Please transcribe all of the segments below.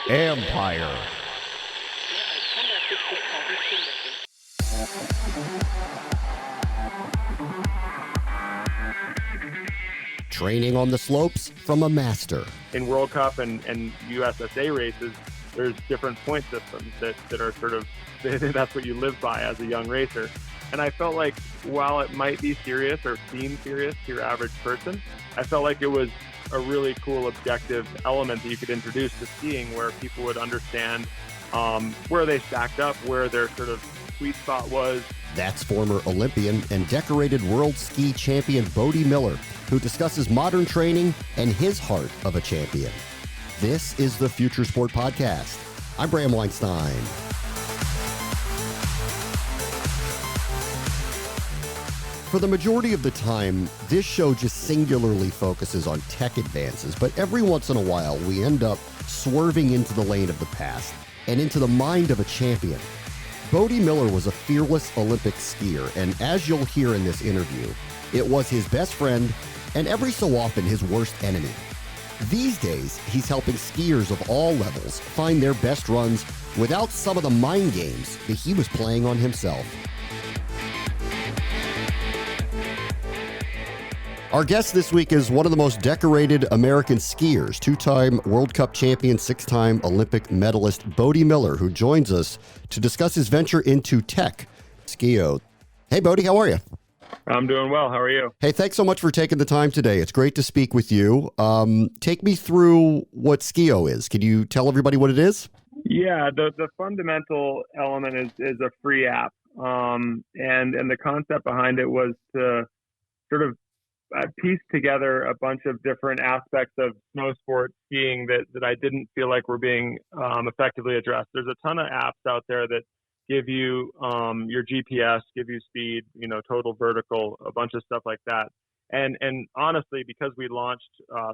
Empire. Training on the slopes from a master. In World Cup and USSA races, there's different point systems that are sort of, that's what you live by as a young racer. And I felt like while it might be serious or seem serious to your average person, I felt like it was a really cool objective element that you could introduce to skiing where people would understand where they stacked up, where their sort of sweet spot was. That's former Olympian and decorated world ski champion Bode Miller, who discusses modern training and his heart of a champion. This is the Future Sport Podcast. I'm Bram Weinstein. For the majority of the time, this show just singularly focuses on tech advances, but every once in a while, we end up swerving into the lane of the past and into the mind of a champion. Bode Miller was a fearless Olympic skier, and as you'll hear in this interview, it was his best friend and every so often his worst enemy. These days, he's helping skiers of all levels find their best runs without some of the mind games that he was playing on himself. Our guest this week is one of the most decorated American skiers, two-time World Cup champion, six-time Olympic medalist Bode Miller, who joins us to discuss his venture into tech, Skio. Hey, Bode, how are you? I'm doing well. How are you? Hey, thanks so much for taking the time today. It's great to speak with you. Take me through what Skio is. Can you tell everybody what it is? Yeah, the fundamental element is a free app. And the concept behind it was to sort of piece together a bunch of different aspects of snow sport skiing that I didn't feel like were being effectively addressed. There's a ton of apps out there that give you your GPS, give you speed, total vertical, a bunch of stuff like that. And honestly, because we launched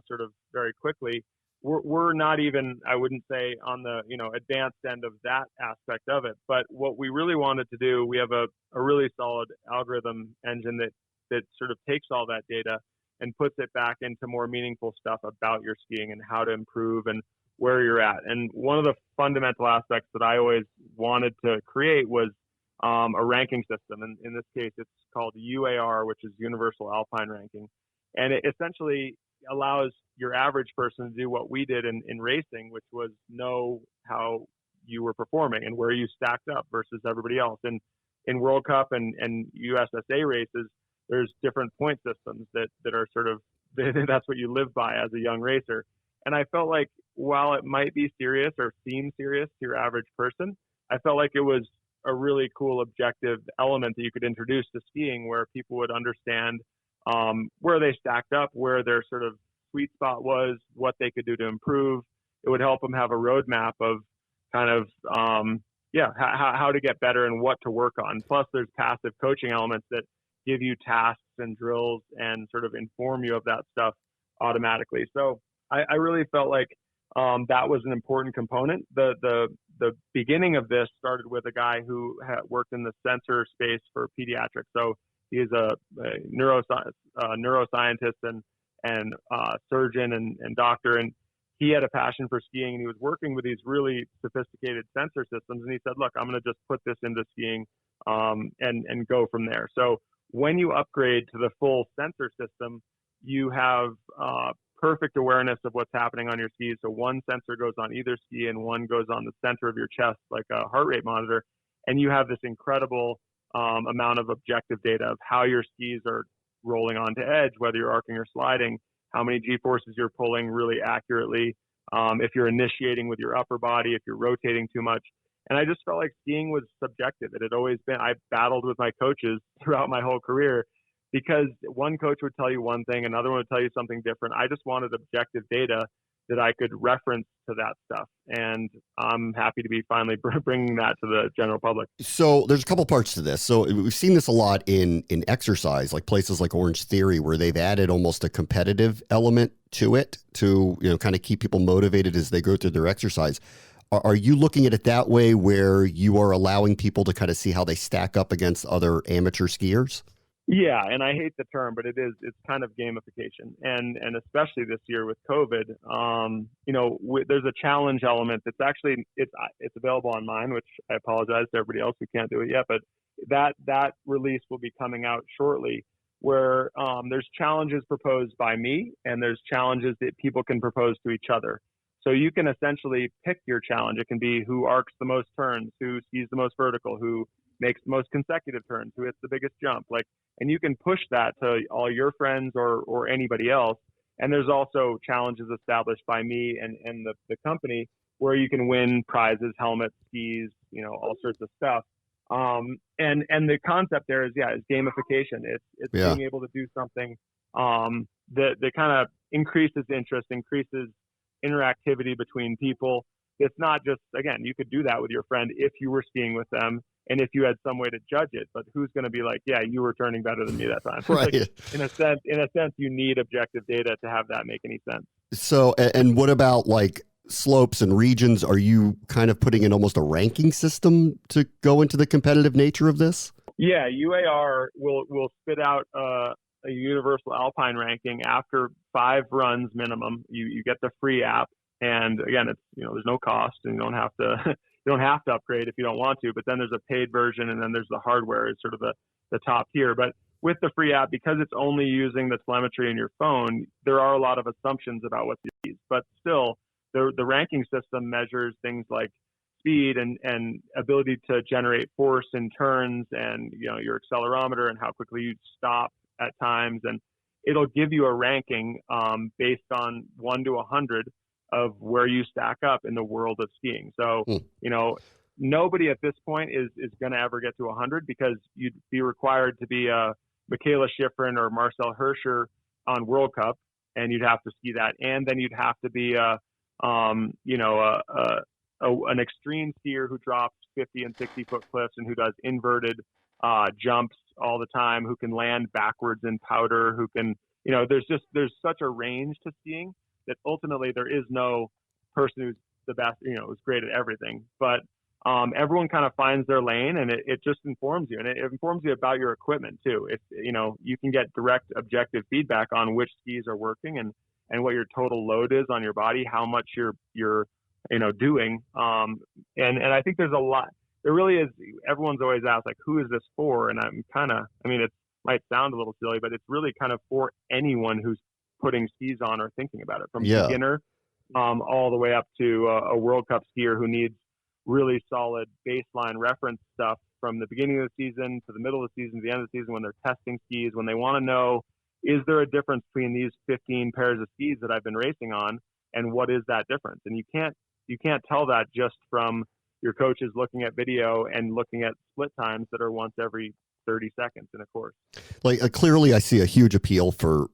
sort of very quickly, we're not even, I wouldn't say, on the advanced end of that aspect of it. But what we really wanted to do, we have a really solid algorithm engine that sort of takes all that data and puts it back into more meaningful stuff about your skiing and how to improve and where you're at. And one of the fundamental aspects that I always wanted to create was a ranking system. And in this case, it's called UAR, which is Universal Alpine Ranking. And it essentially allows your average person to do what we did in racing, which was know how you were performing and where you stacked up versus everybody else. And in World Cup and USSA races, there's different point systems that are sort of, that's what you live by as a young racer. And I felt like while it might be serious or seem serious to your average person, I felt like it was a really cool objective element that you could introduce to skiing where people would understand where they stacked up, where their sort of sweet spot was, what they could do to improve. It would help them have a roadmap of kind of, how to get better and what to work on. Plus, there's passive coaching elements that give you tasks and drills and sort of inform you of that stuff automatically. So I really felt like that was an important component. The beginning of this started with a guy who had worked in the sensor space for pediatrics. So he is a neuroscientist and surgeon and doctor, and he had a passion for skiing, and he was working with these really sophisticated sensor systems. And he said, "Look, I'm going to just put this into skiing and go from there." So when you upgrade to the full sensor system, you have perfect awareness of what's happening on your skis. So one sensor goes on either ski and one goes on the center of your chest, like a heart rate monitor. And you have this incredible amount of objective data of how your skis are rolling onto edge, whether you're arcing or sliding, how many G-forces you're pulling really accurately, if you're initiating with your upper body, if you're rotating too much. And I just felt like skiing was subjective. It had always been, I battled with my coaches throughout my whole career because one coach would tell you one thing, another one would tell you something different. I just wanted objective data that I could reference to that stuff. And I'm happy to be finally bringing that to the general public. So there's a couple parts to this. So we've seen this a lot in exercise, like places like Orange Theory, where they've added almost a competitive element to it to, kind of keep people motivated as they go through their exercise. Are you looking at it that way, where you are allowing people to kind of see how they stack up against other amateur skiers? Yeah, and I hate the term, but it's kind of gamification, and especially this year with COVID, there's a challenge element that's actually it's available on mine, which I apologize to everybody else who can't do it yet, but that release will be coming out shortly, where there's challenges proposed by me, and there's challenges that people can propose to each other. So you can essentially pick your challenge. It can be who arcs the most turns, who skis the most vertical, who makes the most consecutive turns, who hits the biggest jump, and you can push that to all your friends or anybody else. And there's also challenges established by me and the company where you can win prizes, helmets, skis, all sorts of stuff. And the concept there is gamification. It's being able to do something that kind of increases interest, increases interactivity between people. It's not just, again, you could do that with your friend if you were skiing with them and if you had some way to judge it, but who's going to be like, yeah, you were turning better than me that time? Right. In a sense, you need objective data to have that make any sense. So, and what about like slopes and regions? Are you kind of putting in almost a ranking system to go into the competitive nature of this? Yeah, UAR will spit out a universal alpine ranking after 5 runs minimum. You get the free app, and again, it's there's no cost, and you don't have to upgrade if you don't want to. But then there's a paid version, and then there's the hardware is sort of the top tier. But with the free app, because it's only using the telemetry in your phone, there are a lot of assumptions about what you use. But still, the ranking system measures things like speed and ability to generate force in turns, and your accelerometer and how quickly you stop at times, and it'll give you a ranking based on 1 to 100 of where you stack up in the world of skiing. So nobody at this point is going to ever get to 100, because you'd be required to be a Michaela Schifrin or Marcel Hirscher on World Cup, and you'd have to ski that, and then you'd have to be an extreme skier who drops 50 and 60 foot cliffs and who does inverted jumps all the time, who can land backwards in powder, who can, there's such a range to skiing that ultimately there is no person who's the best, who's great at everything. But everyone kind of finds their lane, and it just informs you, and it informs you about your equipment too. If you can get direct objective feedback on which skis are working and what your total load is on your body, how much you're doing. And I think there's a lot. There really is. Everyone's always asked, like, who is this for? And it might sound a little silly, but it's really kind of for anyone who's putting skis on or thinking about it, from beginner all the way up to a World Cup skier who needs really solid baseline reference stuff from the beginning of the season to the middle of the season to the end of the season, when they're testing skis, when they want to know, is there a difference between these 15 pairs of skis that I've been racing on, and what is that difference? And you can't tell that just from your coaches looking at video and looking at split times that are once every 30 seconds in a course. Clearly I see a huge appeal for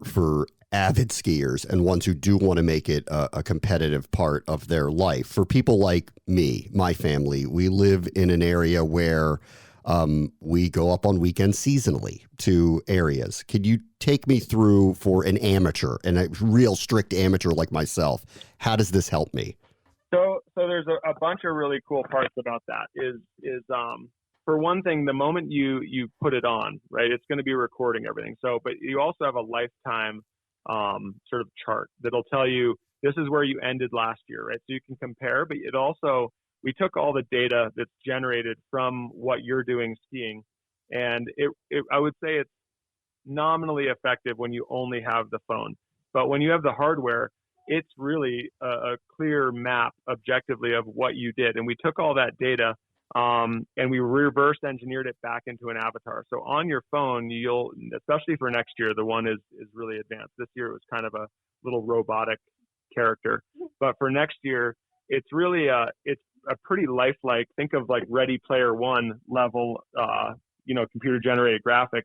avid skiers and ones who do want to make it a competitive part of their life. For people like me, my family, we live in an area where we go up on weekends seasonally to areas. Could you take me through, for an amateur and a real strict amateur like myself, how does this help me? So there's a bunch of really cool parts about that. Is for one thing, the moment you put it on, right, it's going to be recording everything. So, but you also have a lifetime sort of chart that'll tell you this is where you ended last year, right? So you can compare, but it also, we took all the data that's generated from what you're doing skiing, and I would say it's nominally effective when you only have the phone. But when you have the hardware, it's really a clear map objectively of what you did. And we took all that data and we reverse engineered it back into an avatar. So on your phone, you'll, especially for next year, the one is really advanced. This year it was kind of a little robotic character. But for next year, it's really it's a pretty lifelike, think of like Ready Player One level, computer generated graphics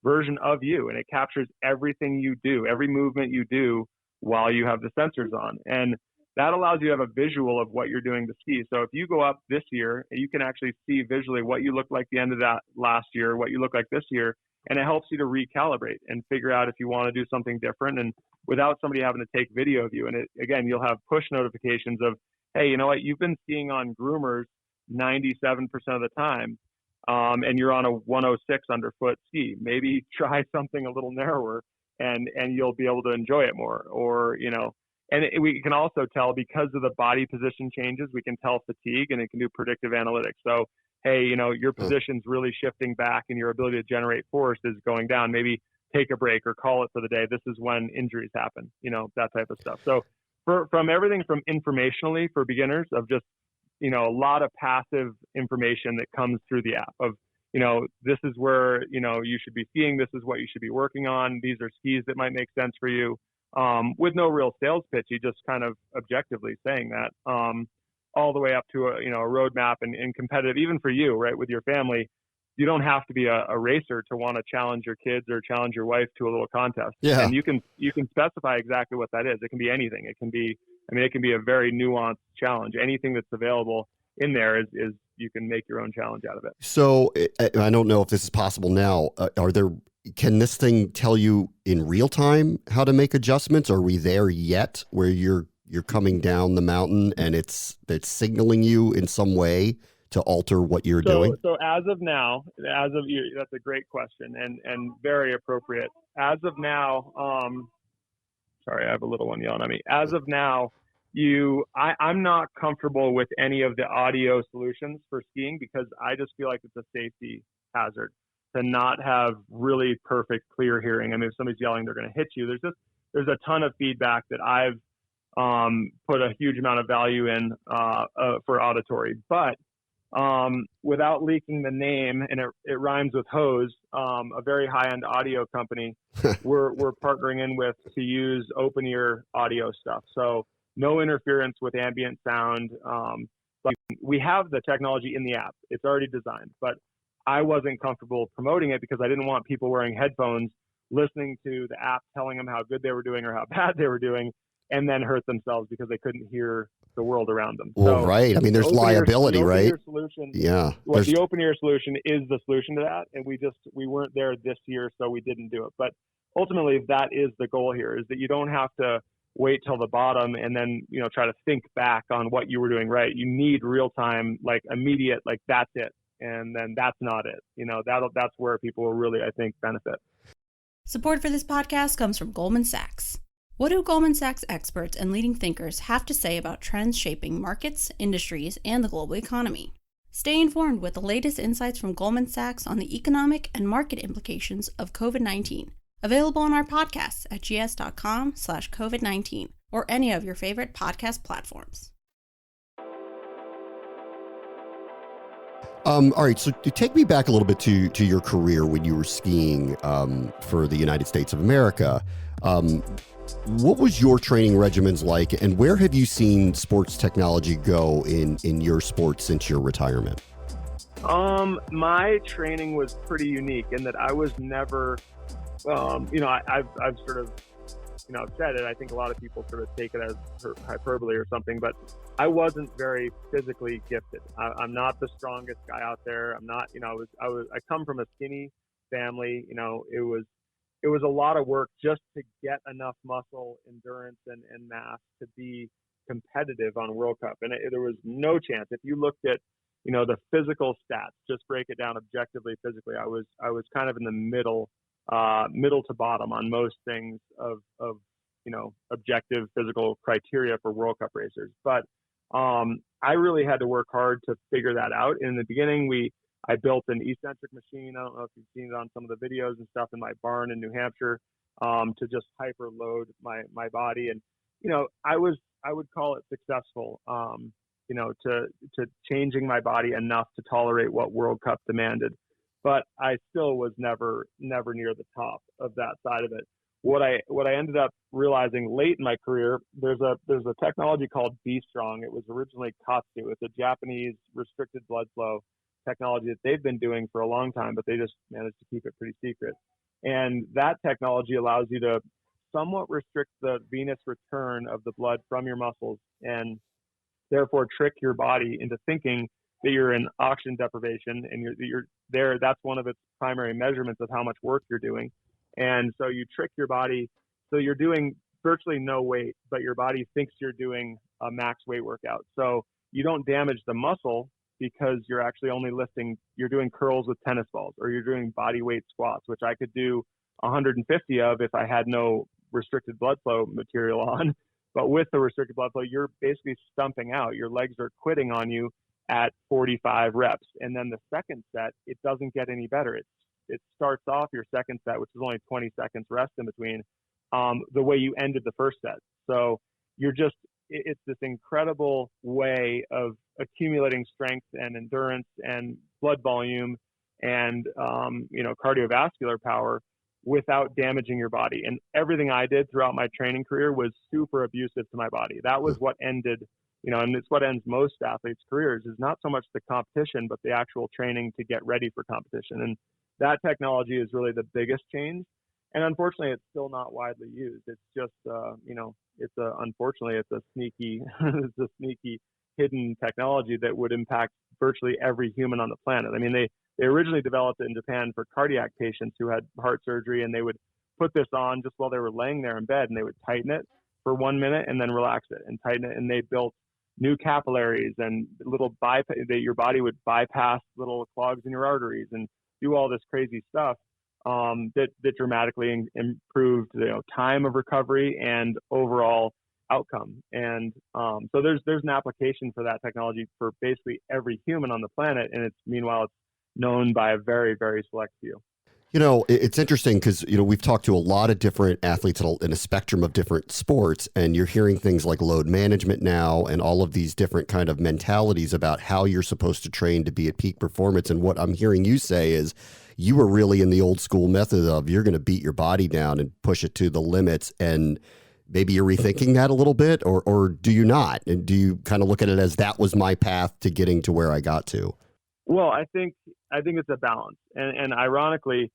version of you. And it captures everything you do, every movement you do while you have the sensors on. And that allows you to have a visual of what you're doing to ski. So if you go up this year, you can actually see visually what you looked like the end of that last year, what you look like this year, and it helps you to recalibrate and figure out if you want to do something different, and without somebody having to take video of you. And again, you'll have push notifications of, hey, you know what, you've been skiing on groomers 97% of the time. and you're on a 106 underfoot ski. Maybe try something a little narrower, and you'll be able to enjoy it more. Or, and we can also tell, because of the body position changes, we can tell fatigue, and it can do predictive analytics. So, hey, your position's really shifting back and your ability to generate force is going down. Maybe take a break or call it for the day. This is when injuries happen, that type of stuff. So from everything from informationally for beginners of just, a lot of passive information that comes through the app of, this is where, you should be skiing. This is what you should be working on. These are skis that might make sense for you. With no real sales pitch, you just kind of objectively saying that, all the way up to a roadmap and competitive, even for you, right, with your family. You don't have to be a racer to want to challenge your kids or challenge your wife to a little contest. Yeah. And you can specify exactly what that is. It can be anything. It can be a very nuanced challenge. Anything that's available in there is you can make your own challenge out of it. So I don't know if this is possible now. Can this thing tell you in real time how to make adjustments? Are we there yet where you're coming down the mountain and it's signaling you in some way to alter what you're doing? So as of you, that's a great question and very appropriate. As of now, sorry, I have a little one yelling at me. As of now, I'm not comfortable with any of the audio solutions for skiing because I just feel like it's a safety hazard to not have really perfect, clear hearing. I mean, if somebody's yelling, they're going to hit you. There's a ton of feedback that I've put a huge amount of value in for auditory, but without leaking the name, and it rhymes with hose, a very high-end audio company we're partnering in with to use open ear audio stuff. So no interference with ambient sound. But we have the technology in the app. It's already designed, but I wasn't comfortable promoting it because I didn't want people wearing headphones, listening to the app telling them how good they were doing or how bad they were doing, and then hurt themselves because they couldn't hear the world around them. Well, so, right. I mean, there's liability, right? Solution, yeah. The open ear solution is the solution to that. And we weren't there this year, so we didn't do it. But ultimately, that is the goal here, is that you don't have to wait till the bottom and then, try to think back on what you were doing right. You need real time, like immediate, like that's it. And then that's not it. That's where people will really, I think, benefit. Support for this podcast comes from Goldman Sachs. What do Goldman Sachs experts and leading thinkers have to say about trends shaping markets, industries, and the global economy? Stay informed with the latest insights from Goldman Sachs on the economic and market implications of COVID-19. Available on our podcasts at gs.com/COVID-19 or any of your favorite podcast platforms. All right, so take me back a little bit to your career when you were skiing for the United States of America. What was your training regimens like, and where have you seen sports technology go in your sport since your retirement? My training was pretty unique in that I was never, I've sort of, said it. I think a lot of people sort of take it as hyperbole or something, but I wasn't very physically gifted. I'm not the strongest guy out there. I'm not, I come from a skinny family. It was a lot of work just to get enough muscle, endurance, and mass to be competitive on World Cup. And there was no chance. If you looked at, the physical stats, just break it down objectively, physically, I was kind of in the middle to bottom on most things of objective physical criteria for World Cup racers. But I really had to work hard to figure that out. In the beginning, I built an eccentric machine. I don't know if you've seen it on some of the videos and stuff in my barn in New Hampshire, to just hyper load my body. And, I would call it successful, to changing my body enough to tolerate what World Cup demanded. But I still was never near the top of that side of it. What I ended up realizing late in my career, there's a technology called B Strong. It was originally Katsu. It's a Japanese restricted blood flow technology that they've been doing for a long time, but they just managed to keep it pretty secret. And that technology allows you to somewhat restrict the venous return of the blood from your muscles and therefore trick your body into thinking that you're in oxygen deprivation and you're there. That's one of its primary measurements of how much work you're doing. And so you trick your body. So you're doing virtually no weight, but your body thinks you're doing a max weight workout. So you don't damage the muscle, because you're actually only you're doing curls with tennis balls, or you're doing body weight squats, which I could do 150 of if I had no restricted blood flow material on. But with the restricted blood flow, you're basically stumping out. Your legs are quitting on you at 45 reps. And then the second set, it doesn't get any better. It starts off your second set, which is only 20 seconds rest in between, the way you ended the first set. So it's this incredible way of accumulating strength and endurance and blood volume and, cardiovascular power without damaging your body. And everything I did throughout my training career was super abusive to my body. That was what ended, and it's what ends most athletes' careers, is not so much the competition, but the actual training to get ready for competition. And that technology is really the biggest change. And unfortunately, it's still not widely used. It's just, unfortunately, it's a sneaky, hidden technology that would impact virtually every human on the planet. I mean, they originally developed it in Japan for cardiac patients who had heart surgery, and they would put this on just while they were laying there in bed, and they would tighten it for 1 minute and then relax it and tighten it. And they built new capillaries and little that your body would bypass little clogs in your arteries and do all this crazy stuff that dramatically improved time of recovery and overall outcome. And so there's an application for that technology for basically every human on the planet, and meanwhile it's known by a very, very select few. It's interesting because, we've talked to a lot of different athletes in a spectrum of different sports, and you're hearing things like load management now and all of these different kind of mentalities about how you're supposed to train to be at peak performance. And what I'm hearing you say is you were really in the old school method of you're going to beat your body down and push it to the limits. And maybe you're rethinking that a little bit, or do you not? And do you kind of look at it as that was my path to getting to where I got to? Well, I think it's a balance. And ironically,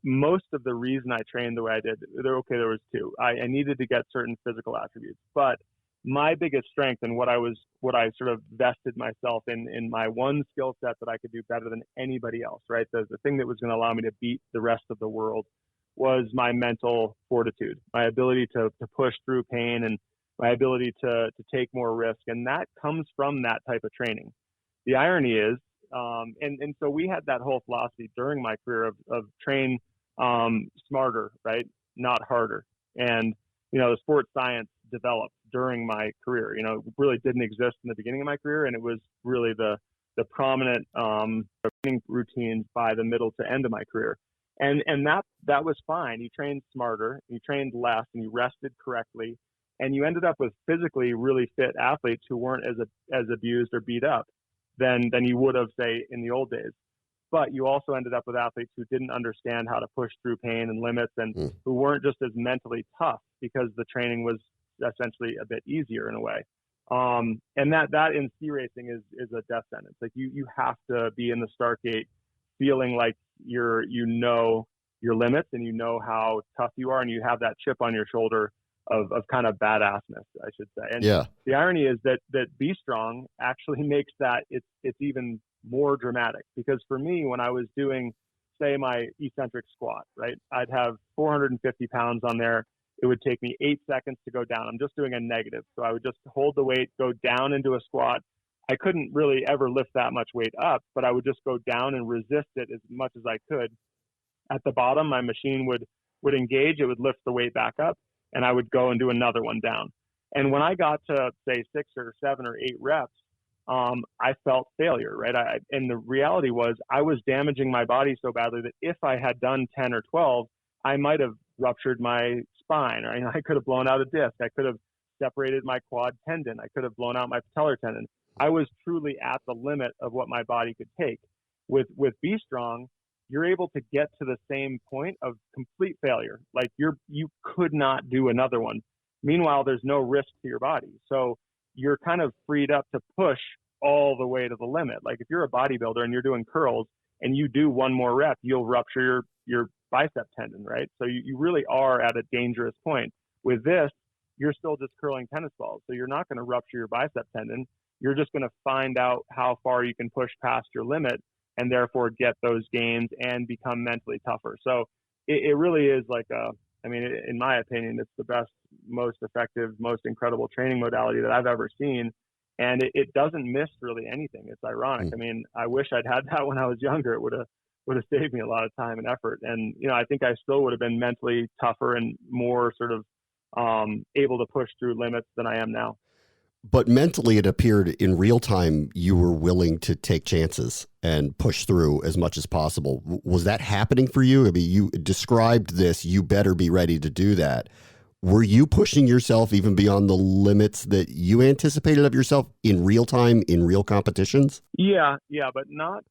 most of the reason I trained the way I did, there was two. I needed to get certain physical attributes, but my biggest strength and what I sort of vested myself in my one skill set that I could do better than anybody else, right? The thing that was going to allow me to beat the rest of the world was my mental fortitude, my ability to push through pain, and my ability to take more risk. And that comes from that type of training. The irony is, and so we had that whole philosophy during my career of train smarter, right? Not harder. And, the sports science developed during my career, really didn't exist in the beginning of my career. And it was really the prominent training routines by the middle to end of my career. And that was fine. You trained smarter, you trained less, and you rested correctly. And you ended up with physically really fit athletes who weren't as abused or beat up than you would have, say, in the old days. But you also ended up with athletes who didn't understand how to push through pain and limits, and who weren't just as mentally tough because the training was essentially a bit easier in a way. And that in ski racing is a death sentence. Like you have to be in the start gate feeling like your limits and how tough you are, and you have that chip on your shoulder of kind of badassness, I should say. And the irony is that Be Strong actually makes that it's even more dramatic, because for me, when I was doing, say, my eccentric squat, right, I'd have 450 pounds on there. It would take me 8 seconds to go down. I'm just doing a negative. So I would just hold the weight, go down into a squat. I couldn't really ever lift that much weight up, but I would just go down and resist it as much as I could. At the bottom, my machine would engage. It would lift the weight back up, and I would go and do another one down. And when I got to, say, 6 or 7 or 8 reps, I felt failure, right? And the reality was I was damaging my body so badly that if I had done 10 or 12, I might have ruptured my spine, or I could have blown out a disc. I could have separated my quad tendon. I could have blown out my patellar tendon. I was truly at the limit of what my body could take. With Be Strong, you're able to get to the same point of complete failure. Like you could not do another one. Meanwhile, there's no risk to your body. So you're kind of freed up to push all the way to the limit. Like if you're a bodybuilder and you're doing curls and you do one more rep, you'll rupture your bicep tendon, right? So you really are at a dangerous point. With this, you're still just curling tennis balls. So you're not going to rupture your bicep tendon. You're just going to find out how far you can push past your limit and therefore get those gains and become mentally tougher. So it really is like in my opinion, it's the best, most effective, most incredible training modality that I've ever seen. and it doesn't miss really anything. It's ironic. I mean, I wish I'd had that when I was younger. It would have saved me a lot of time and effort. And, I think I still would have been mentally tougher and more sort of able to push through limits than I am now. But mentally, it appeared in real time you were willing to take chances and push through as much as possible. Was that happening for you? I mean, you described this, you better be ready to do that. Were you pushing yourself even beyond the limits that you anticipated of yourself in real time, in real competitions? Yeah, but not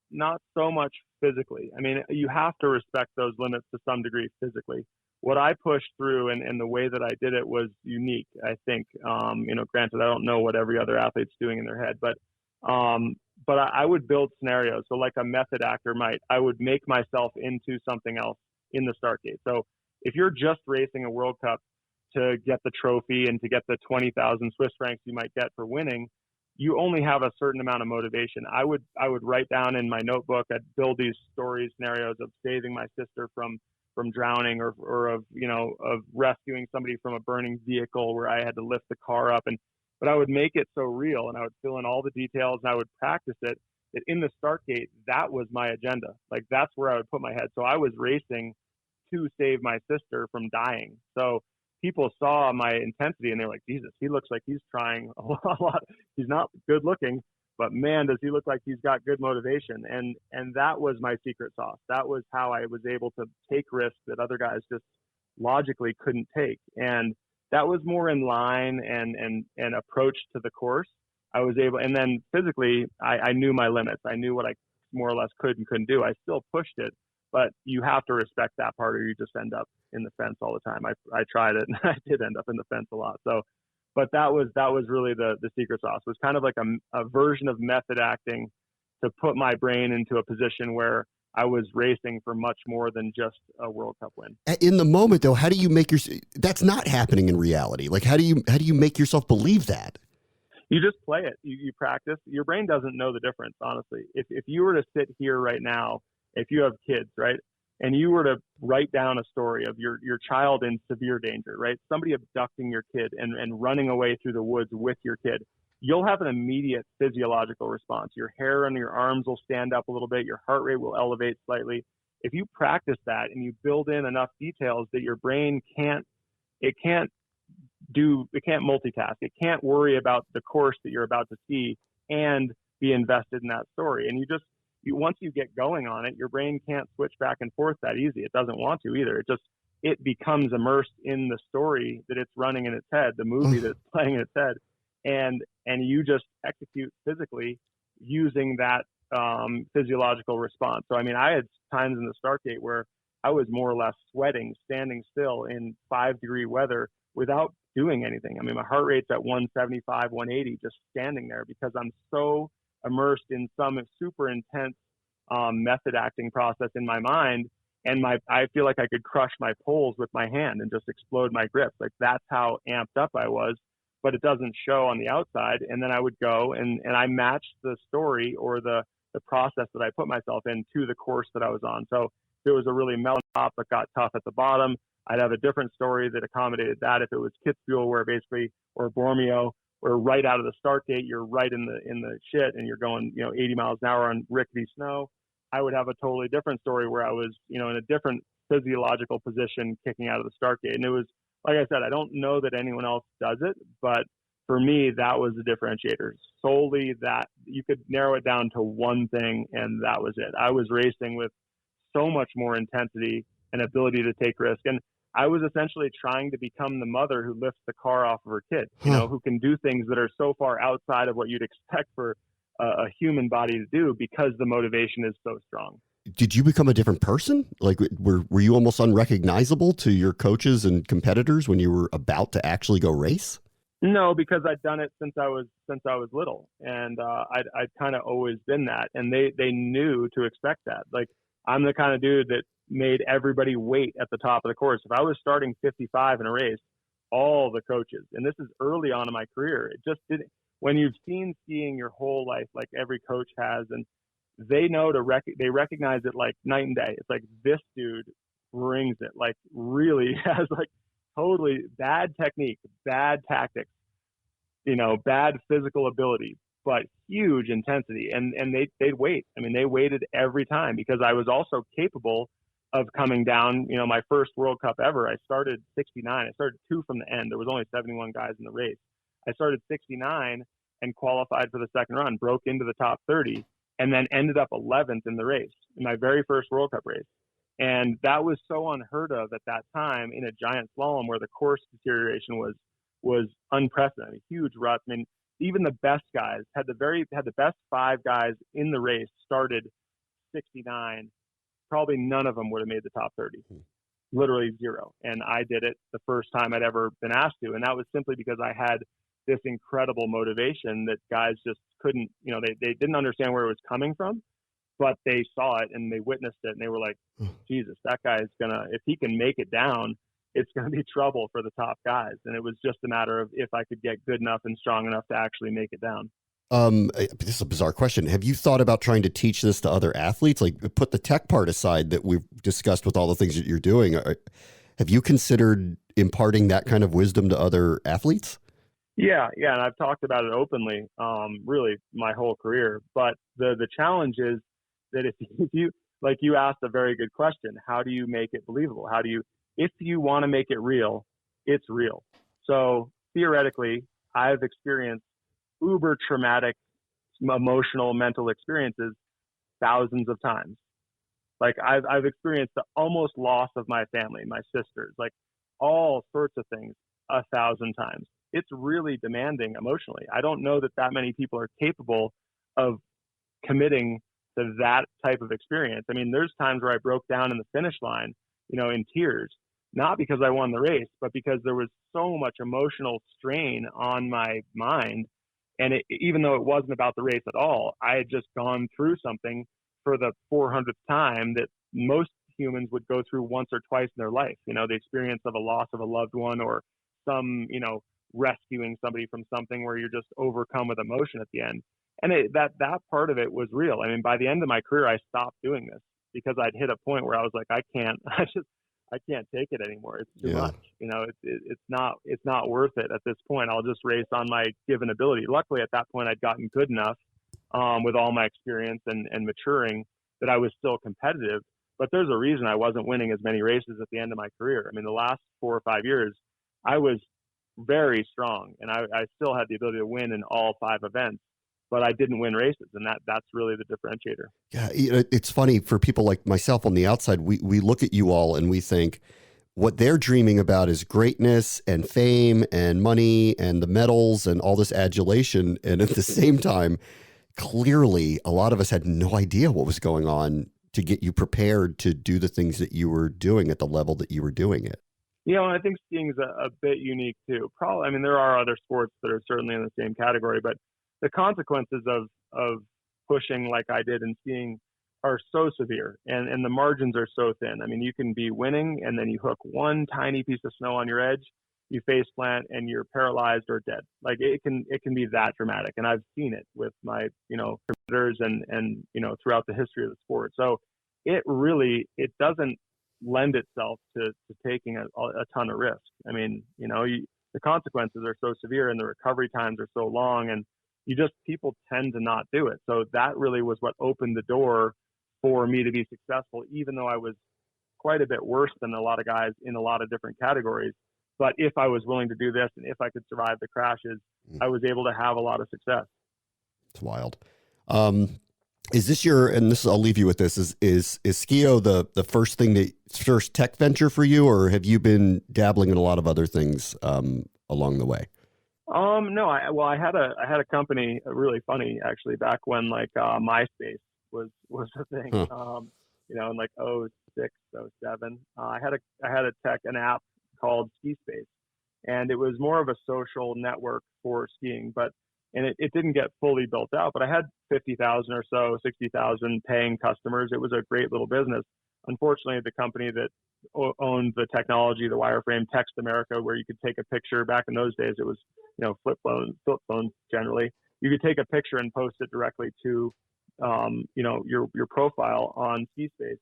so much physically. I mean, you have to respect those limits to some degree physically. What I pushed through and the way that I did it was unique, I think. Granted, I don't know what every other athlete's doing in their head, but I would build scenarios. So like a method actor might, I would make myself into something else in the start gate. So if you're just racing a World Cup to get the trophy and to get the 20,000 Swiss francs you might get for winning, you only have a certain amount of motivation. I would write down in my notebook, I'd build these stories, scenarios of saving my sister from drowning or of rescuing somebody from a burning vehicle where I had to lift the car up. But I would make it so real, and I would fill in all the details, and I would practice it, that in the start gate, that was my agenda. Like, that's where I would put my head. So I was racing to save my sister from dying. So people saw my intensity and they're like, Jesus, he looks like he's trying a lot. He's not good looking, but man, does he look like he's got good motivation. And that was my secret sauce. That was how I was able to take risks that other guys just logically couldn't take. And that was more in line and approach to the course. I was able, and then physically, I knew my limits. I knew what I more or less could and couldn't do. I still pushed it, but you have to respect that part or you just end up in the fence all the time. I tried it and I did end up in the fence a lot. So, but that was really the secret sauce. It was kind of like a version of method acting to put my brain into a position where I was racing for much more than just a World Cup win. In the moment though, how do you make that's not happening in reality. Like, how do you make yourself believe that? You just play it. You practice. Your brain doesn't know the difference, honestly. If you were to sit here right now, if you have kids, right, and you were to write down a story of your child in severe danger, right, somebody abducting your kid and running away through the woods with your kid, you'll have an immediate physiological response. Your hair on your arms will stand up a little bit. Your heart rate will elevate slightly. If you practice that and you build in enough details that your brain can't multitask. It can't worry about the course that you're about to see and be invested in that story. And once you get going on it, your brain can't switch back and forth that easy. It doesn't want to either. It becomes immersed in the story that it's running in its head, the movie that's playing in its head. And you just execute physically using that physiological response. So, I mean, I had times in the start gate where I was more or less sweating, standing still in 5-degree weather without doing anything. I mean, my heart rate's at 175, 180, just standing there because I'm so immersed in some super intense method acting process in my mind. And I feel like I could crush my poles with my hand and just explode my grip. Like, that's how amped up I was, but it doesn't show on the outside. And then I would go and I matched the story or the process that I put myself in to the course that I was on. So if it was a really mellow top but got tough at the bottom, I'd have a different story that accommodated that. If it was Kitzbühel, where basically, or Bormio, where right out of the start gate, you're right in the shit and you're going, 80 miles an hour on rickety snow, I would have a totally different story where I was, in a different physiological position kicking out of the start gate. And it was, like I said, I don't know that anyone else does it, but for me, that was the differentiator. Solely that you could narrow it down to one thing, and that was it. I was racing with so much more intensity and ability to take risk. And I was essentially trying to become the mother who lifts the car off of her kid, who can do things that are so far outside of what you'd expect for a human body to do because the motivation is so strong. Did you become a different person? Like, were you almost unrecognizable to your coaches and competitors when you were about to actually go race? No, because I'd done it since I was little, and I'd kind of always been that, and they knew to expect that. Like, I'm the kind of dude that made everybody wait at the top of the course. If I was starting 55 in a race, all the coaches, and this is early on in my career, it just didn't. When you've seen skiing your whole life, like every coach has, and they know they recognize it like night and day. It's like, this dude brings it, like really has like totally bad technique, bad tactics, bad physical ability, but huge intensity. And they'd wait. I mean, they waited every time because I was also capable of coming down. My first World Cup ever, I started 69. I started 2 from the end. There was only 71 guys in the race. I started 69 and qualified for the second run, broke into the top 30, and then ended up 11th in the race in my very first World Cup race. And that was so unheard of at that time in a giant slalom where the course deterioration was unprecedented, huge ruts. I mean, even the best guys had the best 5 guys in the race started 69. Probably none of them would have made the top 30, literally 0. And I did it the first time I'd ever been asked to. And that was simply because I had this incredible motivation that guys just couldn't, they didn't understand where it was coming from, but they saw it and they witnessed it and they were like, Jesus, that guy is if he can make it down, it's going to be trouble for the top guys. And it was just a matter of if I could get good enough and strong enough to actually make it down. This is a bizarre question. Have you thought about trying to teach this to other athletes? Like, put the tech part aside that we've discussed with all the things that you're doing. Have you considered imparting that kind of wisdom to other athletes? Yeah. And I've talked about it openly, really my whole career. But the challenge is that if you, like you asked a very good question, how do you make it believable? If you want to make it real, it's real. So theoretically, I've experienced uber traumatic, emotional, mental experiences thousands of times. Like I've experienced the almost loss of my family, my sisters, like all sorts of things 1,000 times. It's really demanding emotionally. I don't know that many people are capable of committing to that type of experience. I mean, there's times where I broke down in the finish line, in tears, not because I won the race, but because there was so much emotional strain on my mind. And even though it wasn't about the race at all, I had just gone through something for the 400th time that most humans would go through once or twice in their life. The experience of a loss of a loved one or some, rescuing somebody from something where you're just overcome with emotion at the end. And that part of it was real. I mean, by the end of my career, I stopped doing this because I'd hit a point where I was like, I can't take it anymore. It's too much. It's not worth it at this point. I'll just race on my given ability. Luckily, at that point, I'd gotten good enough with all my experience and maturing that I was still competitive. But there's a reason I wasn't winning as many races at the end of my career. I mean, the last 4 or 5 years, I was very strong, and I still had the ability to win in all 5 events, but I didn't win races, and that's really the differentiator. Yeah, it's funny for people like myself on the outside. We look at you all and we think what they're dreaming about is greatness and fame and money and the medals and all this adulation, and at the same time, clearly, a lot of us had no idea what was going on to get you prepared to do the things that you were doing at the level that you were doing it. I think skiing is a bit unique too. Probably, I mean, there are other sports that are certainly in the same category, but the consequences of pushing like I did in skiing are so severe, and the margins are so thin. I mean, you can be winning, and then you hook one tiny piece of snow on your edge, you face plant, and you're paralyzed or dead. Like it can be that dramatic, and I've seen it with my competitors and throughout the history of the sport. So it doesn't lend itself to taking a ton of risk. I mean, the consequences are so severe and the recovery times are so long, and people tend to not do it. So that really was what opened the door for me to be successful, even though I was quite a bit worse than a lot of guys in a lot of different categories. But if I was willing to do this and if I could survive the crashes, I was able to have a lot of success. It's wild. Is this I'll leave you with this, is Skio the first tech venture for you, or have you been dabbling in a lot of other things along the way? No, I had a company, really funny actually, back when MySpace was a thing, in like 06, 07. I had an app called Ski Space, and it was more of a social network for skiing, and it didn't get fully built out, but I had 50,000 or so, 60,000 paying customers. It was a great little business. Unfortunately, the company that owned the technology, the wireframe, Text America, where you could take a picture. Back in those days, it was flip phones generally. You could take a picture and post it directly to your profile on Ski Space.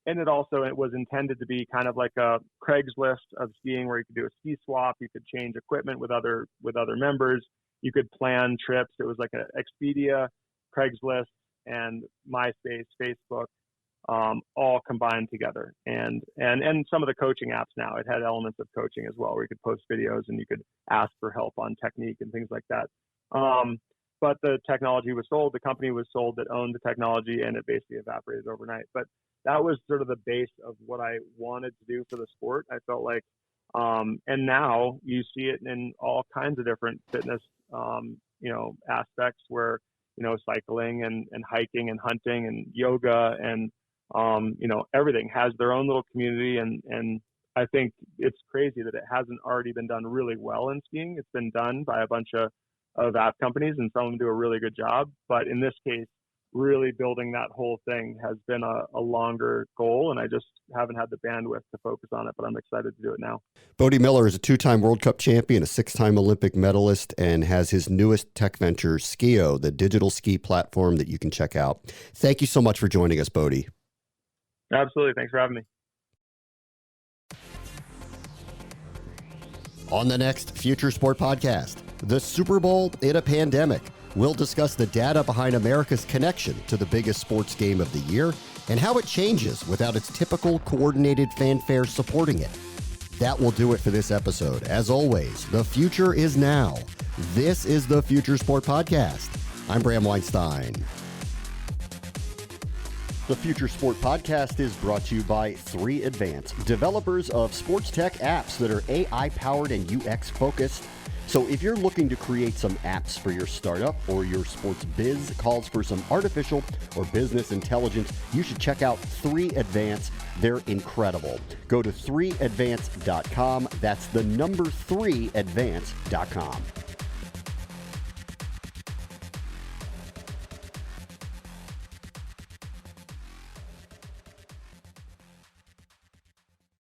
And it was intended to be kind of like a Craigslist of skiing, where you could do a ski swap, you could change equipment with other members. you could plan trips. It was like a Expedia, Craigslist, and MySpace, Facebook, all combined together. And some of the coaching apps now, it had elements of coaching as well, where you could post videos and you could ask for help on technique and things like that. But the technology was sold, the company was sold that owned the technology, and it basically evaporated overnight. But that was sort of the base of what I wanted to do for the sport. I felt like, and now you see it in all kinds of different fitness, aspects where, cycling and hiking and hunting and yoga and, everything has their own little community. And I think it's crazy that it hasn't already been done really well in skiing. It's been done by a bunch of app companies, and some of them do a really good job. But in this case, really building that whole thing has been a longer goal, and I just haven't had the bandwidth to focus on it, but I'm excited to do it now. Bode Miller is a 2-time World Cup champion, a 6-time Olympic medalist, and has his newest tech venture, Skio, the digital ski platform that you can check out. Thank you so much for joining us, Bode. Absolutely. Thanks for having me. On the next Future Sport Podcast, the Super Bowl in a pandemic. We'll discuss the data behind America's connection to the biggest sports game of the year and how it changes without its typical coordinated fanfare supporting it. That will do it for this episode. As always, the future is now. This is the Future Sport Podcast. I'm Bram Weinstein. The Future Sport Podcast is brought to you by 3 Advance, developers of sports tech apps that are AI-powered and UX-focused. So if you're looking to create some apps for your startup or your sports biz calls for some artificial or business intelligence, you should check out 3 Advance. They're incredible. Go to 3advance.com. That's the number 3advance.com.